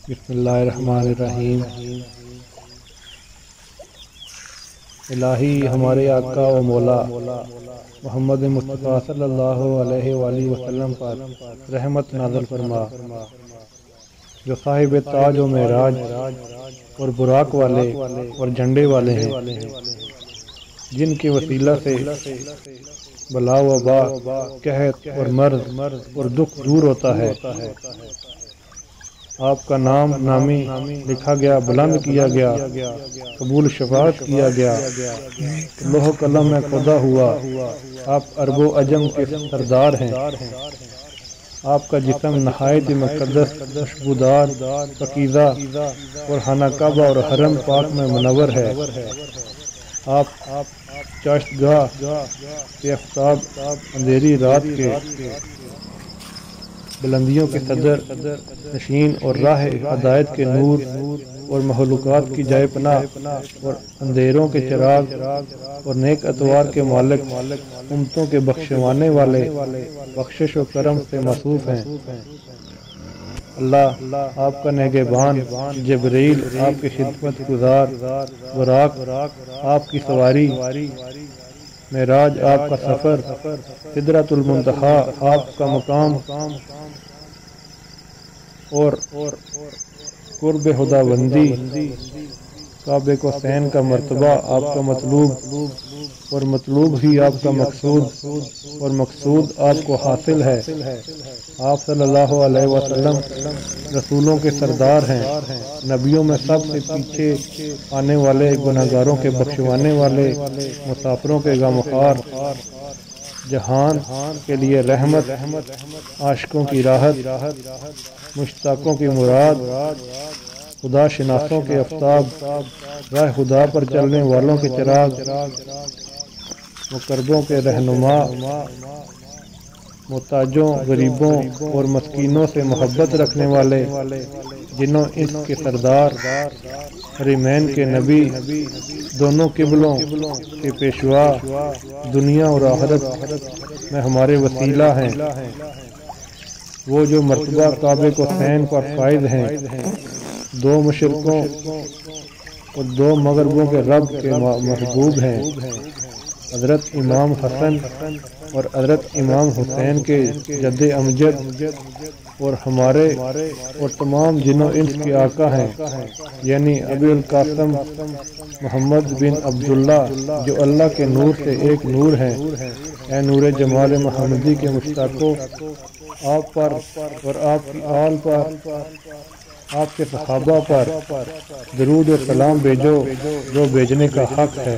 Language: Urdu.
بسم اللہ الرحمن الرحیم۔ الہی ہمارے آقا و مولا محمد مصطفیٰ صلی اللہ علیہ وآلہ وسلم پر رحمت نازل فرما، جو صاحب تاج و معراج اور براق والے اور جھنڈے والے ہیں، جن کے وسیلہ سے بلا وبا، قحط اور مرض اور دکھ دور ہوتا ہے۔ آپ کا نام نامی لکھا گیا، بلند کیا گیا، قبول شفاعت کیا گیا، لوح قلم میں خدا ہوا۔ آپ عرب و عجم کے سردار ہیں۔ آپ کا جسم نہایت مقدس، خوشبودار، پاکیزہ اور خانہ کعبہ اور حرم پاک میں منور ہے۔ آپ چاشت گاہ سے آفتاب اندھیری رات کے بلندیوں کے صدر نشین اور راہ ہدایت کے نور اور مخلوقات کی جائے پناہ اور اندھیروں کے چراغ اور نیک اتوار کے مالک، امتوں کے بخشوانے والے، بخشش و کرم سے موصوف ہیں۔ اللہ آپ کا نگہبان، جبرائیل آپ کی خدمت گزار، براق آپ کی سواری، معراج آپ کا سفر، سدرۃ المنتہا آپ کا مقام اور قرب خداوندی، کعبہ کو سین کا مرتبہ آپ کا مطلوب، اور مطلوب ہی آپ کا مقصود، اور مقصود آپ کو حاصل ہے۔ آپ صلی اللہ علیہ وسلم رسولوں کے سردار ہیں، نبیوں میں سب سے پیچھے آنے والے، گناہگاروں کے بخشوانے والے، مسافروں کے غمخوار، جہان کے لیے رحمت، عاشقوں کی راحت، مشتاقوں کی مراد، خدا شناسوں کے آفتاب، راہ خدا پر چلنے والوں کے چراغ، مقربوں کے رہنما، محتاجوں، غریبوں اور مسکینوں سے محبت رکھنے والے، جنوں انس کے سردار، حرمین کے نبی، دونوں قبلوں کے پیشوا، دنیا اور آخرت میں ہمارے وسیلہ ہیں، وہ جو مرتبہ کعبے کو سین پر فائز ہیں، دو مشرقوں اور دو مغربوں کے رب کے محبوب ہیں، حضرت امام حسن اور حضرت امام حسین کے جد امجد، اور ہمارے اور تمام جنوں انس کے آقا ہیں، یعنی ابی القاسم محمد بن عبداللہ، جو اللہ کے نور سے ایک نور ہیں۔ اے نور جمال محمدی کے مشتاقوں، آپ پر اور آپ کی آل پر، آپ کے صحابہ پر درود و سلام بھیجو، جو بھیجنے کا حق ہے۔